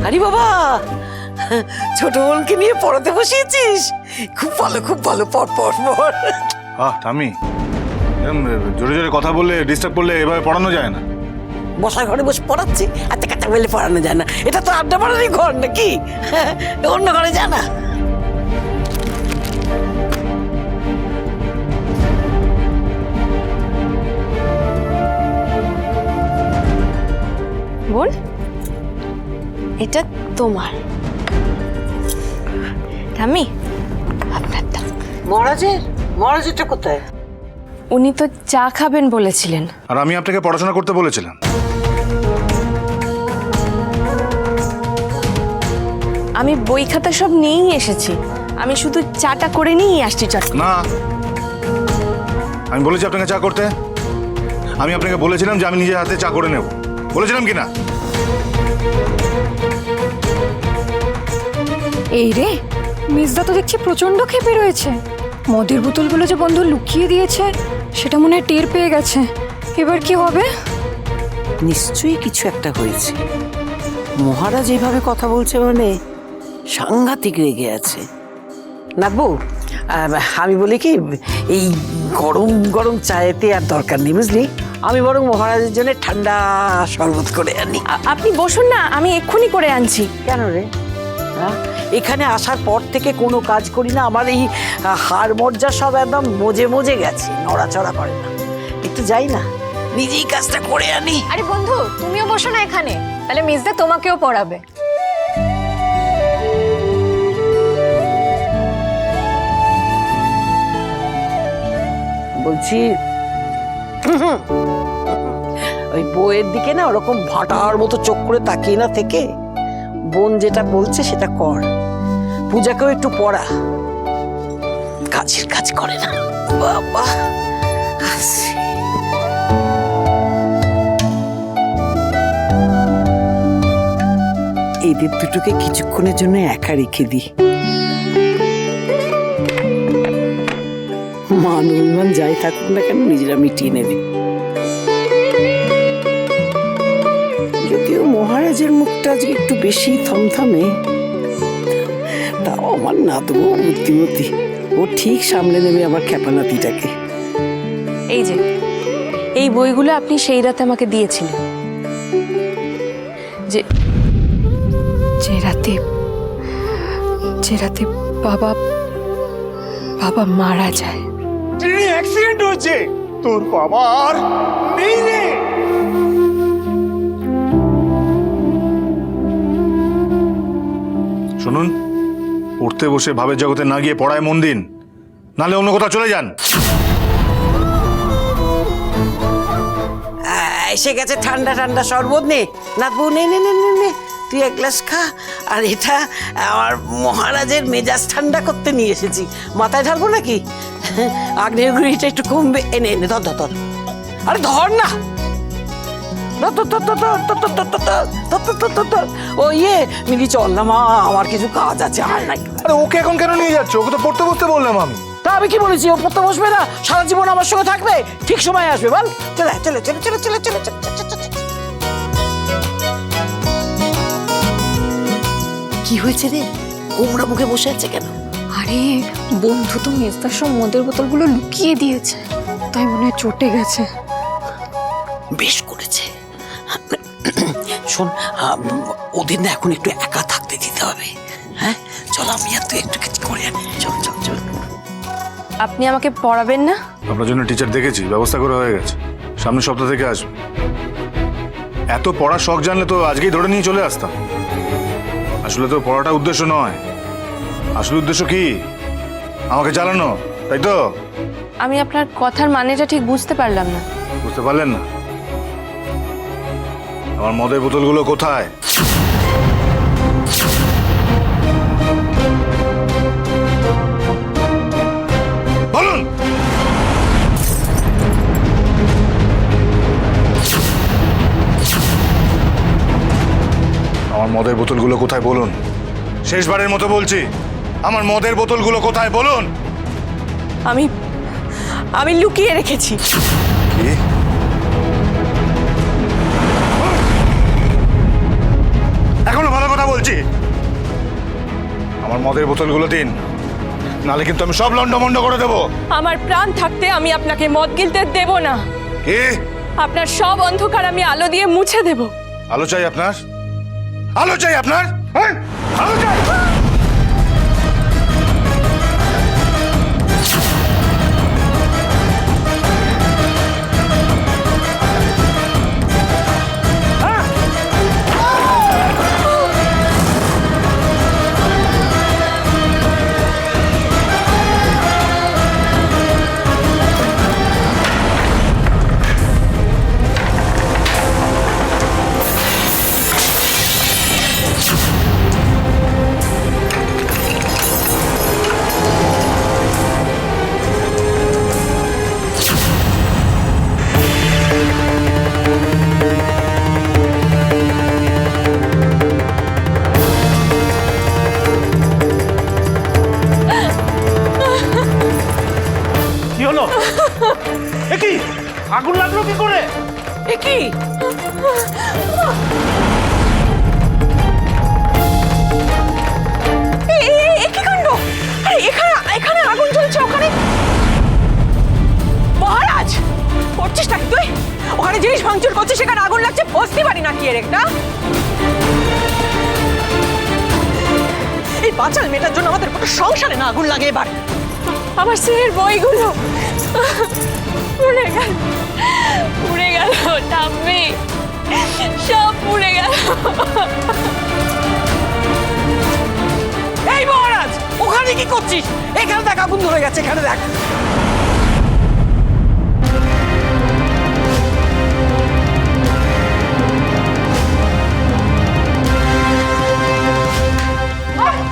আরে বাবা, ছোট বোনকে নিয়ে পড়াতে বসিয়েছিস? খুব ভালো, খুব ভালো। পড় পড় পড়। ঠামি, এরকম জোরে জোরে কথা বললে, ডিস্টার্ব করলে এভাবে পড়ানো যায় না। বসার ঘরে বসে পড়াচ্ছি, এত কথা বলে পড়ানো যায় না। এটা তো আড্ডা মারারই ঘর নাকি? অন্য ঘরে যা না। বোন, এটা তোমার। ঠাম্মি, আপনারটা। মহারাজেরটা কোথায়? উনি তো চা খাবেন বলেছিলেন। আর আমি আপনাকে পড়াশোনা করতে বলেছিলাম। আমি বই খাতা সব নিয়েই এসেছি, আমি শুধু চাটা করে নিয়েই আসছি। চট না, আমি বলেছি আপনাকে চা করতে। আমি আপনাকে বলেছিলাম যে আমি নিজের হাতে চা করে নেব, বলেছিলাম কিনা? এই রে, মিসদা তো দেখছি প্রচন্ড ক্ষেপে রয়েছে। মদের বোতলগুলো যে বন্ধু লুকিয়ে দিয়েছে সেটা মনে হয় টের পেয়ে গেছে। এবার কি হবে? নিশ্চয়ই কিছু একটা হয়েছে। মহারাজ এইভাবে কথা বলছে মানে সাংঘাতিক রেগে আছে। নাকবু, আমি বলি কি, এই গরম গরম চায়েতে আর দরকার নেই, বুঝলি? আমি বরং মহারাজের জন্য ঠান্ডা শরবত করে আনি। আপনি বসুন না, আমি এক্ষুনি করে আনছি। কেন রে? এখানে আসার পর থেকে কোনো কাজ করি না, আমার এই হাড় মজ্জা সব একদম মজে মজে গেছে, নড়াচড়া করে না। একটু যাই না, নিজেই কাজটা করে আনি। আরে বন্ধু, তুমিও বসো না এখানে, তাহলে মিসদা তোমাকেও পড়াবে। বলছি, ওই বইয়ের দিকে না ওরকম ভাটার মতো চোখ করে তাকিয়ে না থেকে বোন যেটা বলছে সেটা কর। পূজাকেও একটু পড়া, কাজের কাজ করে না বাবা। এদের দুটোকে কিছুক্ষণের জন্য একা রেখে দিই। মান অভিমান যাই থাকুক না কেন, নিজেরা মিটিয়ে নেবে। যদিও মহারাজের মুখটা আজকে একটু বেশি থমথমে, তাও আমার নাতবু বুদ্ধিমতী, ও ঠিক সামলে নেবে আমার ক্ষেপানাতিটাকে। এই যে, এই বইগুলো আপনি সেই রাতে আমাকে দিয়েছিলেন। যে রাতে বাবা মারা যায়। ট্রেনে অ্যাক্সিডেন্ট হয়েছে, তোর বাবার নেই রে। শুনুন, পড়তে বসে ভাবের জগতে না গিয়ে পড়ায় মন দিন, নাহলে অন্য কোথাও চলে যান। এসে গেছে ঠান্ডা ঠান্ডা শরবত। নে নাতবু, নে নে নে নে নে, তুই এক গ্লাস খা। আর এটা আমার মহারাজের মেজাজ ঠান্ডা করতে নিয়ে এসেছি। মাথায় ঢালবো নাকি? আগ্নেয়গিরিটা একটু কমবে। এনে এনে ধর ধর ধর। আরে ধর না, ও ইয়ে মিলি, চল না মা, আমার কিছু কাজ আছে। আর নাই। আরে ওকে এখন কেন নিয়ে যাচ্ছ? ওকে তো পড়তে বসতে বললাম আমি। তা আমি কি বলেছি ও পড়তে বসবে না? সারা জীবন আমার সঙ্গে থাকবে, ঠিক সময় আসবে। বল, চলে চলে চলে চলে চলে চলে চলে। কি হয়েছে রে? গোমরা মুখে বসে আছে কেন? আরে বন্ধু তো মিসদার সব মদের বোতলগুলো লুকিয়ে দিয়েছে, তাই মনে হয় চটে গেছে। বেশ করেছে। শোন, ওদের না এখন একটু একা থাকতে দিতে হবে। হ্যাঁ চল, আমি আর তুই একটু কিছু করে আনি। চল চল চল। আপনি আমাকে পড়াবেন না? আপনার জন্য টিচার দেখেছি, ব্যবস্থা করে হয়ে গেছে। সামনের সপ্তাহ থেকে আসবে। এত পড়ার শখ জানলে তো আজকেই ধরে নিয়ে চলে আসতাম। আসলে তো পড়াটা উদ্দেশ্য নয়, আসলে উদ্দেশ্য কি? আমাকে জ্বালানো, তাই তো? আমি আপনার কথার মানেটা ঠিক বুঝতে পারলাম না। বুঝতে পারলেন না? আমার মদের বোতলগুলো কোথায়? বলুন। আমার মদের বোতলগুলো কোথায় বলুন? শেষবারের মতো বলছি, আমার মদের বোতলগুলো কোথায় বলুন? আমি লুকিয়ে রেখেছি। কি? এখনো ভালো কথা বলছি। বলছি আমার মদের বোতলগুলো দিন, নালে কিন্তু আমি সব লন্ডমন্ড করে দেবো। আমার প্রাণ থাকতে আমি আপনাকে মদ গিলতে দেব না। কি আপনার সব অন্ধকার আমি আলো দিয়ে মুছে দেব। আলো চাই আপনার? আলো চাই আপনার? হ্যাঁ? আলো চাই? কি হলো? এ কি আগুন লাগলো কি করে? এ কি? কি কাণ্ড! আরে এখানে আগুন জ্বলছে, ওখানে মহারাজ করছিসটা কি তুই? ওখানে জিনিস ভাঙচুর করছিস, সেখানে আগুন লাগছে, বসতে পারি না কি এর একটা? এই বাচাল মেয়েটার জন্য আমাদের পুরো সংসারে না আগুন লাগে এবার। আমার স্ত্রীর বইগুলো পুড়ে গেল, পুড়ে গেল ঠাম্মি, সব পুড়ে গেল। এই মহারাজ, ওখানে কি করছিস? এখানে দেখ, আগুন ধরে গেছে, এখানে দেখ।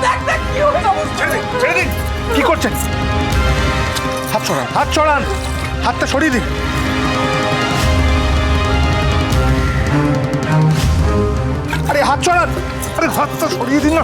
দেখ দেখ কি হয়ে যাবো। ছেড়ে দিন, ছেড়ে দিন। কি করছেন? হাত ছড়ান, হাত ছড়ান, হাতটা সরিয়ে দিন। আরে হাত ছড়ান, আরে হাতটা সরিয়ে দিন না।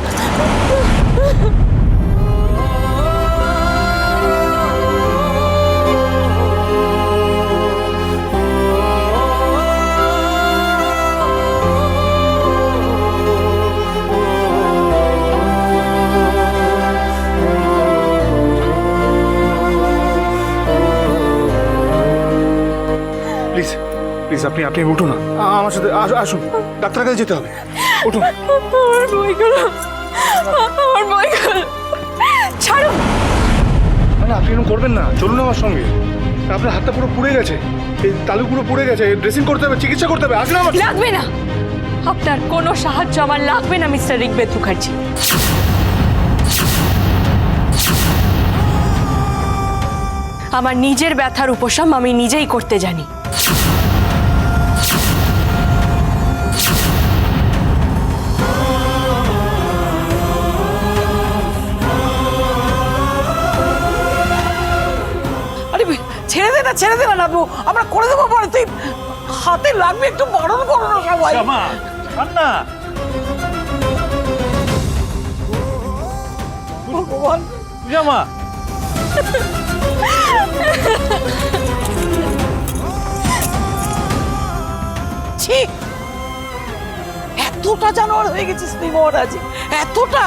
প্লিজ প্লিজ আপনি আপনি উঠুন না, আমার সাথে আসুন, ডাক্তারের কাছে যেতে হবে। উঠুন। আমার বইগুলো, আমার বইগুলো ছাড়ুন। না আপনি এরকম করবেন না, চলুন আমার সঙ্গে। আপনার হাতটা পুরো পুড়ে গেছে, এই তালু পুরো পুড়ে গেছে, ড্রেসিং করতে হবে, চিকিৎসা করতে হবে। আসুন আমার। লাগবে না, আপনার কোনো সাহায্য আমার লাগবে না মিস্টার ঋগ্বেদ মুখার্জি। আমার নিজের ব্যথার উপশম আমি নিজেই করতে জানি। আরে ছেড়ে দে না, আমরা করে দেবো পরে। তুই হাতে লাগবে, একটু বারণ করো না সবাই। জামা না ভগবান, জামা ছি, এতটা জানোয়ার হয়ে গেছিস তুই মহারাজ, এতটা।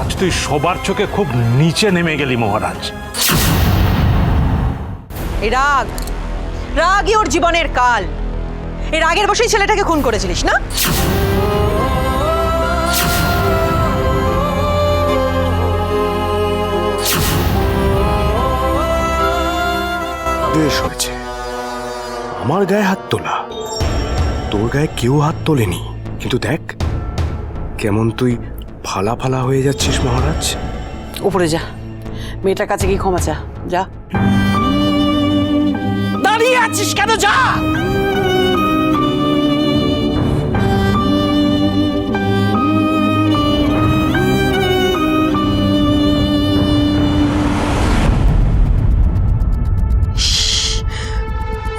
আজ তুই সবার চোখে খুব নিচে নেমে গেলি মহারাজ। এই রাগ, রাগই ওর জীবনের কাল। এই রাগের বসেই ছেলেটাকে খুন করেছিলিস না? বেশ হয়েছে, আমার গায়ে হাত তোলা, তোর গায়ে কেউ হাত তোলেনি। কিন্তু দেখ কেমন তুই ফালা ফালা হয়ে যাচ্ছিস মহারাজ। উপরে যা, মেয়েটার কাছে কি ক্ষমা চা, যা। দাঁড়িয়ে আছিস কেন, যা।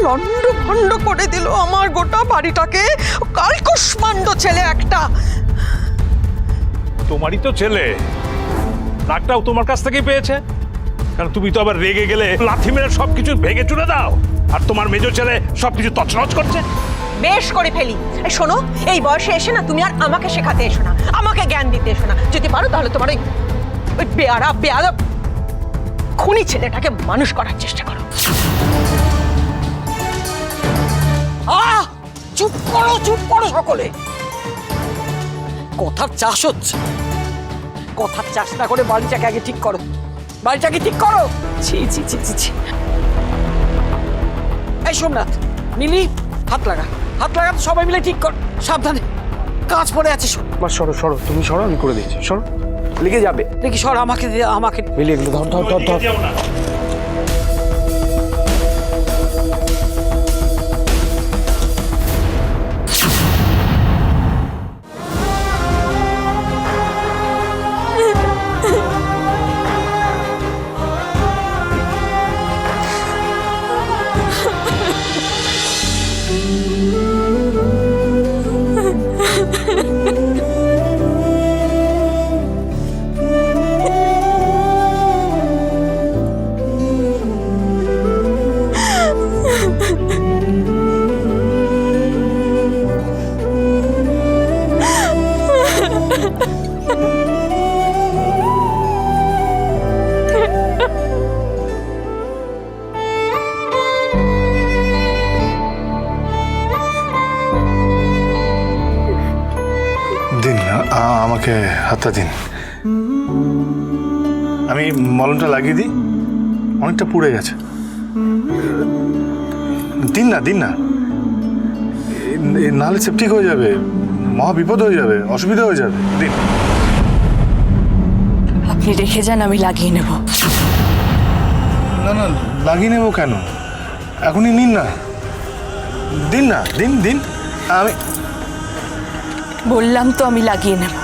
লন্ড ভন্ড করে দিল আমার গোটা বাড়িটাকে, কালকুষ্মাণ্ড ছেলে একটা। তোমারই তো ছেলে, রাগটাও তোমার কাছ থেকেই পেয়েছে। কারণ তুমি তো আবার রেগে গেলে লাথি মেরে সবকিছু ভেঙে চুরে দাও, আর তোমার মেজো ছেলে সবকিছু তছনছ করছে। বেশ করে ফেলি। এই শোনো, এই বয়সে এসে না তুমি আর আমাকে শেখাতে এসো না, আমাকে জ্ঞান দিতে এসো না। যদি পারো তাহলে তোমার ওই বেয়ারা খুনি ছেলেটাকে মানুষ করার চেষ্টা করো। চুপ করো সকলে। কথার চাষ হচ্ছে, কথার চাষ না করে বাড়িটাকে আগে ঠিক করো, বাড়িটাকে ঠিক করো। ছি ছি ছি ছি ছি। এই সোমনাথ, মিলি, হাত লাগা তো সবাই মিলে ঠিক কর। সাবধানে, কাজ পড়ে আছে। মা সরো সরো, তুমি সরো, আমি করে দিচ্ছি। সরো, লিখে যাবে। দেখি সর, আমাকে মিলি এগুলো ধর ধর ধর ধর। দিন, আমাকে হাতটা দিন, আমি মলমটা লাগিয়ে দিই, অনেকটা পুড়ে গেছে। দিন না, নাহলে সেপটিক হয়ে যাবে, মহা বিপদ হয়ে যাবে, অসুবিধা হয়ে যাবে। দিন। আপনি রেখে যান, আমি লাগিয়ে নেব। না লাগিয়ে নেবো কেন, এখনই নিন না, দিন না, দিন। আমি বললাম তো আমি লাগিয়ে নেব।